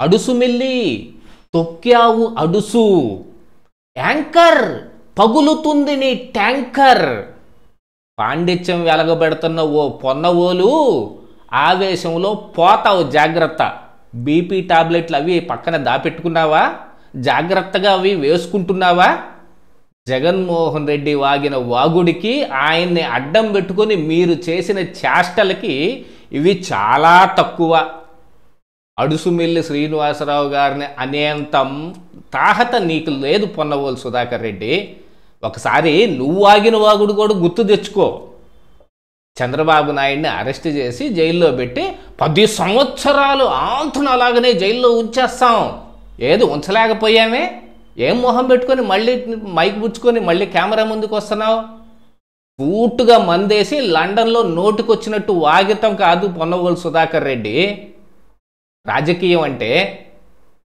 Adusumilli తొక్కావు అడుసు, anchor పగులుతుంది నీ tanker. పాండిత్యం వెలగబెడుతున్న ఓ పొన్నవోలు, ఆవేశంలో పోతావు జాగ్రత్త. బీపీ టాబ్లెట్లు అవి పక్కన దాపెట్టుకున్నావా? జాగ్రత్తగా అవి వేసుకుంటున్నావా? జగన్మోహన్ రెడ్డి వాగిన వాగుడికి, ఆయన్ని అడ్డం పెట్టుకొని మీరు చేసిన చేష్టలకి ఇవి చాలా తక్కువ. అడుసుమిల్లి శ్రీనివాసరావు గారిని అనేంత తాహత నీకు లేదు పొన్నవోలు సుధాకర్ రెడ్డి. ఒకసారి నువ్వు వాగిన వాగుడు కూడా గుర్తు తెచ్చుకో. చంద్రబాబు నాయుడిని అరెస్ట్ చేసి జైల్లో పెట్టి 10 సంవత్సరాలు ఆంతును అలాగనే జైల్లో ఉంచేస్తాం. ఏది ఉంచలేకపోయామే? ఏం మొహం పెట్టుకొని మళ్ళీ మైక్ పుచ్చుకొని మళ్ళీ కెమెరా ముందుకు వస్తున్నావు? పూర్తిగా మందేసి లండన్లో నోటుకొచ్చినట్టు వాగితం కాదు పొన్నవోలు సుధాకర్ రెడ్డి. రాజకీయం అంటే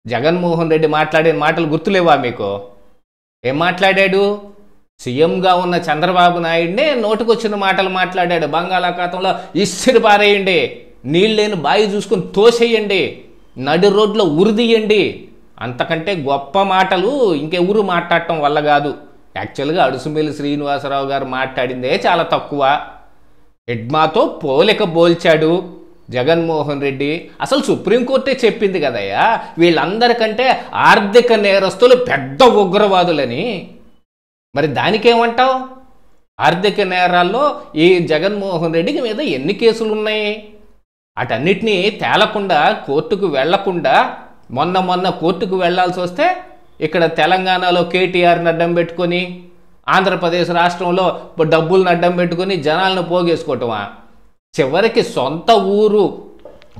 జగన్మోహన్ రెడ్డి మాట్లాడిన మాటలు గుర్తులేవా మీకు? ఏం మాట్లాడాడు? సీఎంగా ఉన్న చంద్రబాబు నాయుడినే నోటుకొచ్చిన మాటలు మాట్లాడాడు. బంగాళాఖాతంలో ఇస్సిరి పారేయండి, నీళ్ళేని బాయి చూసుకుని తోసేయండి, నడి రోడ్లో ఉరిదీయండి. అంతకంటే గొప్ప మాటలు ఇంకెవరు మాట్లాడటం వల్ల కాదు. యాక్చువల్గా అడుసుమిల్లి శ్రీనివాసరావు గారు మాట్లాడిందే చాలా తక్కువ. ఎడ్మాతో పోలిక పోల్చాడు జగన్మోహన్ రెడ్డి. అసలు సుప్రీంకోర్టే చెప్పింది కదయ్యా, వీళ్ళందరికంటే ఆర్థిక నేరస్తులు పెద్ద ఉగ్రవాదులని. మరి దానికేమంటావు? ఆర్థిక నేరాల్లో ఈ జగన్మోహన్ రెడ్డి మీద ఎన్ని కేసులు ఉన్నాయి? అటన్నిటినీ తేలకుండా, కోర్టుకు వెళ్లకుండా, మొన్న కోర్టుకు వెళ్లాల్సి వస్తే ఇక్కడ తెలంగాణలో కేటీఆర్ని అడ్డం పెట్టుకొని, ఆంధ్రప్రదేశ్ రాష్ట్రంలో డబ్బులను అడ్డం పెట్టుకొని జనాలను పోగేసుకోవటమా? చివరికి సొంత ఊరు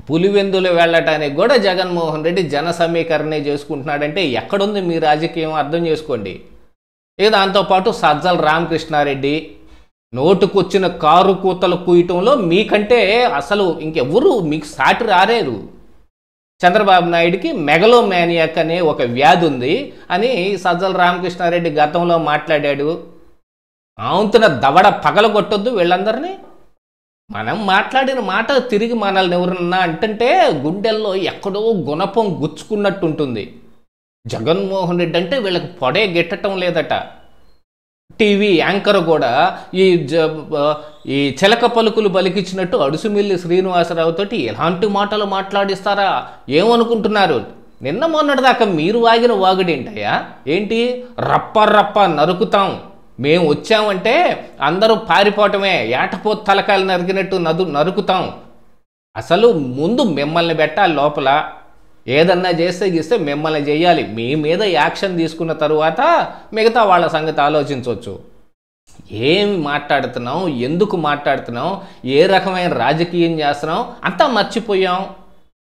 పులివెందులు వెళ్ళటానికి కూడా జగన్మోహన్ రెడ్డి జన సమీకరణే చేసుకుంటున్నాడంటే ఎక్కడుంది మీ రాజకీయం? అర్థం చేసుకోండి. ఇక దాంతోపాటు సజ్జల రామకృష్ణారెడ్డి నోటుకొచ్చిన కారు కూతలు కూయటంలో మీకంటే అసలు ఇంకెవరు మీకు సాటి రారేరు. చంద్రబాబు నాయుడికి మెగలోమానియాక్ అనే ఒక వ్యాధి ఉంది అని సజ్జల రామకృష్ణారెడ్డి గతంలో మాట్లాడాడు. ఆంతున దవడ పగలగొట్టొద్దు వీళ్ళందరినీ. మనం మాట్లాడిన మాట తిరిగి మనల్ని ఎవరన్నా అంటుంటే గుండెల్లో ఎక్కడో గుణపం గుచ్చుకున్నట్టుంటుంది. జగన్మోహన్ రెడ్డి అంటే వీళ్ళకి పొడే గిట్టడం లేదట. టీవీ యాంకర్ కూడా ఈ చిలక పలుకులు పలికిచ్చినట్టు అడుసుమిల్లి శ్రీనివాసరావు తోటి ఎలాంటి మాటలు మాట్లాడిస్తారా ఏమనుకుంటున్నారు? నిన్న మొన్నటిదాకా మీరు వాగిన వాగుడేంటయ్యా? ఏంటి రప్ప నరుకుతాం, మేము వచ్చామంటే అందరూ పారిపోవటమే, ఏటపోతు తలకాయలు నరికినట్టు నరుకుతాం. అసలు ముందు మిమ్మల్ని పెట్టాలి లోపల. ఏదన్నా చేస్తే మిమ్మల్ని చేయాలి. మీ మీద యాక్షన్ తీసుకున్న తరువాత మిగతా వాళ్ళ సంగతి ఆలోచించవచ్చు. ఏమి మాట్లాడుతున్నాం, ఎందుకు మాట్లాడుతున్నాం, ఏ రకమైన రాజకీయం చేస్తున్నాం అంతా మర్చిపోయాం.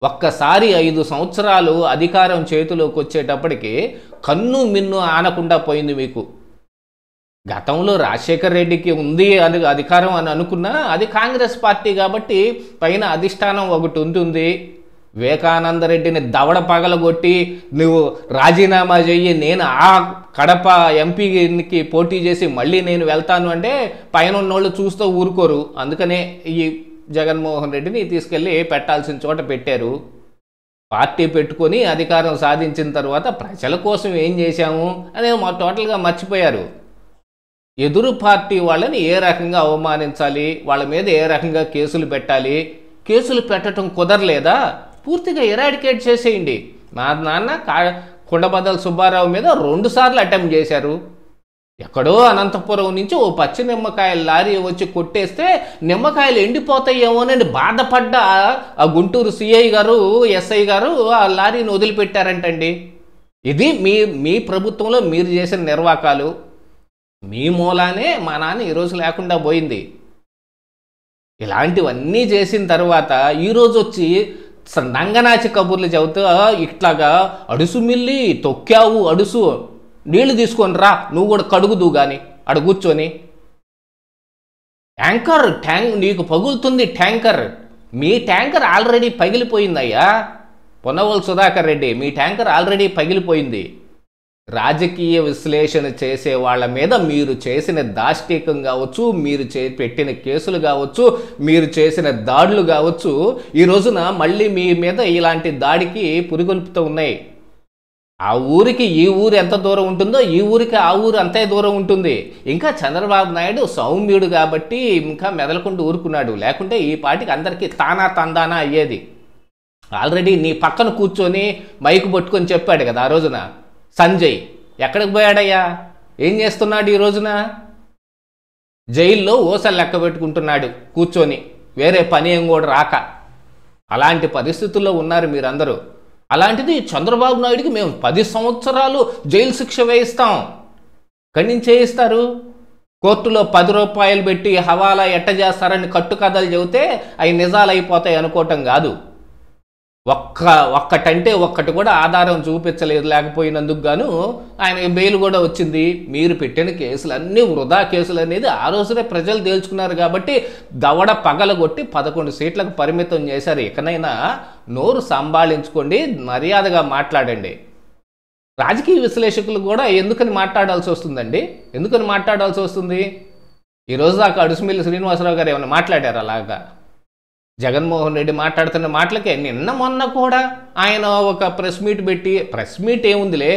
ఒక్కసారి 5 సంవత్సరాలు అధికారం చేతిలోకి వచ్చేటప్పటికి కన్ను మిన్ను ఆనకుండా పోయింది మీకు. గతంలో రాజశేఖర్ రెడ్డికి ఉంది అని అధికారం అని అనుకున్నా, అది కాంగ్రెస్ పార్టీ కాబట్టి పైన అధిష్టానం ఒకటి ఉంటుంది. వివేకానంద రెడ్డిని దవడ పగలగొట్టి నువ్వు రాజీనామా చెయ్యి, నేను ఆ కడప ఎంపీకి పోటీ చేసి మళ్ళీ నేను వెళ్తాను అంటే పైన ఉన్నోళ్ళు చూస్తూ ఊరుకోరు. అందుకనే ఈ జగన్మోహన్ రెడ్డిని తీసుకెళ్ళి పెట్టాల్సిన చోట పెట్టారు. పార్టీ పెట్టుకొని అధికారం సాధించిన తర్వాత ప్రజల కోసం ఏం చేశాము అనేది టోటల్గా మర్చిపోయారు. ఎదురు పార్టీ వాళ్ళని ఏ రకంగా అవమానించాలి, వాళ్ళ మీద ఏ రకంగా కేసులు పెట్టాలి, కేసులు పెట్టడం కుదరలేదా పూర్తిగా ఎరాడికేట్ చేసేయండి. మా నాన్న కుండబద్దల సుబ్బారావు మీద 2 సార్లు అటెంప్ట్ చేశారు. ఎక్కడో అనంతపురం నుంచి ఓ పచ్చి నిమ్మకాయల లారీ వచ్చి కొట్టేస్తే నిమ్మకాయలు ఎండిపోతాయేమోనని బాధపడ్డ ఆ గుంటూరు సిఐ గారు, ఎస్ఐ గారు ఆ లారీని వదిలిపెట్టారంటండి. ఇది మీ ప్రభుత్వంలో మీరు చేసిన నిర్వాకాలు. మీ మూలానే మా నాన్న ఈరోజు లేకుండా పోయింది. ఇలాంటివన్నీ చేసిన తర్వాత ఈరోజు వచ్చి నంగనాచి కబుర్లు చెబుతూ ఇట్లాగా అడుసుమిల్లి తొక్కావు అడుసు, నీళ్లు తీసుకొని రా నువ్వు కూడా కడుగుదు కానీ అడ కూర్చొని. ట్యాంక్ నీకు పగులుతుంది ట్యాంకర్. మీ ట్యాంకర్ ఆల్రెడీ పగిలిపోయిందయ్యా పొన్నవోలు సుధాకర్ రెడ్డి, మీ ట్యాంకర్ ఆల్రెడీ పగిలిపోయింది. రాజకీయ విశ్లేషణ చేసే వాళ్ళ మీద మీరు చేసిన దాష్టీకం కావచ్చు, మీరు పెట్టిన కేసులు కావచ్చు, మీరు చేసిన దాడులు కావచ్చు, ఈ రోజున మళ్ళీ మీ మీద ఇలాంటి దాడికి పురిగొల్పుతూ ఉన్నాయి. ఆ ఊరికి ఈ ఊరు ఎంత దూరం ఉంటుందో ఈ ఊరికి ఆ ఊరు అంతే దూరం ఉంటుంది. ఇంకా చంద్రబాబు నాయుడు సౌమ్యుడు కాబట్టి ఇంకా మెదలకుండా ఊరుకున్నాడు. లేకుంటే ఈ పార్టీకి అందరికీ తానా తందానా అయ్యేది. ఆల్రెడీ నీ పక్కన కూర్చొని మైకు పట్టుకొని చెప్పాడు కదా ఆ రోజున సంజయ్. ఎక్కడికి పోయాడయ్యా? ఏం చేస్తున్నాడు ఈ రోజున? జైల్లో ఓసలు లెక్క పెట్టుకుంటున్నాడు కూర్చొని, వేరే పని ఏం కూడా రాక. అలాంటి పరిస్థితుల్లో ఉన్నారు మీరందరూ. అలాంటిది చంద్రబాబు నాయుడికి మేము 10 సంవత్సరాలు జైలు శిక్ష వేయిస్తాం. ఎక్కడి నుంచి చేయిస్తారు? కోర్టులో 10 రూపాయలు పెట్టి హవాలా ఎట్ట చేస్తారని కట్టుకథలు చెబితే అవి నిజాలు అయిపోతాయి అనుకోవటం కాదు. ఒక్కటంటే ఒక్కటి కూడా ఆధారం చూపించలేదు. లేకపోయినందుకు గాను ఆయన బెయిల్ కూడా వచ్చింది. మీరు పెట్టిన కేసులన్నీ వృధా కేసులు అనేది ఆ రోజునే ప్రజలు తేల్చుకున్నారు కాబట్టి దవడ పగలగొట్టి 11 సీట్లకు పరిమితం చేశారు. ఇకనైనా నోరు సంభాళించుకోండి, మర్యాదగా మాట్లాడండి. రాజకీయ విశ్లేషకులు కూడా ఎందుకని మాట్లాడాల్సి వస్తుందండి? ఎందుకని మాట్లాడాల్సి వస్తుంది? ఈరోజు దాకా అడుసుమిల్లి శ్రీనివాసరావు గారు ఏమైనా మాట్లాడారు అలాగా? జగన్మోహన్ రెడ్డి మాట్లాడుతున్న మాటలకే నిన్న మొన్న కూడా ఆయన ఒక ప్రెస్ మీట్ పెట్టి, ప్రెస్ మీట్ ఏముందిలే,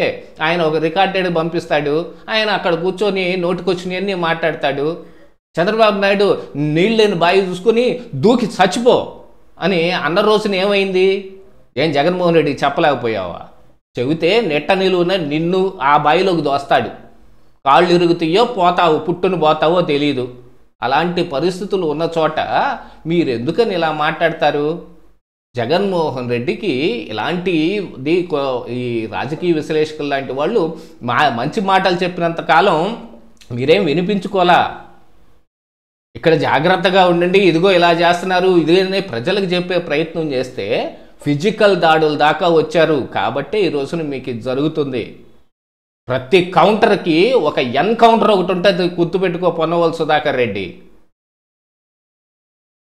ఆయన ఒక రికార్డెడ్ పంపిస్తాడు, ఆయన అక్కడ కూర్చొని నోటికొచ్చినవన్నీ మాట్లాడతాడు. చంద్రబాబు నాయుడు నీళ్ళని బాయి చూసుకుని దూకి చచ్చిపో అని అన్న రోజున ఏమైంది? ఏం జగన్మోహన్ రెడ్డికి చెప్పలేకపోయావా? చెబితే నెట్ట నిలువున నిన్ను ఆ బాయిలోకి దోస్తాడు. కాళ్ళు ఇరుగుతాయో పోతావు, పుట్టును పోతావో తెలియదు. అలాంటి పరిస్థితులు ఉన్న చోట మీరు ఎందుకని ఇలా మాట్లాడతారు? జగన్మోహన్ రెడ్డికి ఇలాంటి ఈ రాజకీయ విశ్లేషకులు లాంటి వాళ్ళు మంచి మాటలు చెప్పినంత కాలం మీరేం వినిపించుకోలా. ఇక్కడ జాగ్రత్తగా ఉండండి, ఇదిగో ఇలా చేస్తున్నారు ఇదే ప్రజలకు చెప్పే ప్రయత్నం చేస్తే ఫిజికల్ దాడుల దాకా వచ్చారు. కాబట్టి ఈ రోజున మీకు ఇది జరుగుతుంది. ప్రతి కౌంటర్కి ఒక ఎన్కౌంటర్ ఒకటి ఉంటుంది, గుర్తుపెట్టుకో పొన్నవోలు సుధాకర్ రెడ్డి.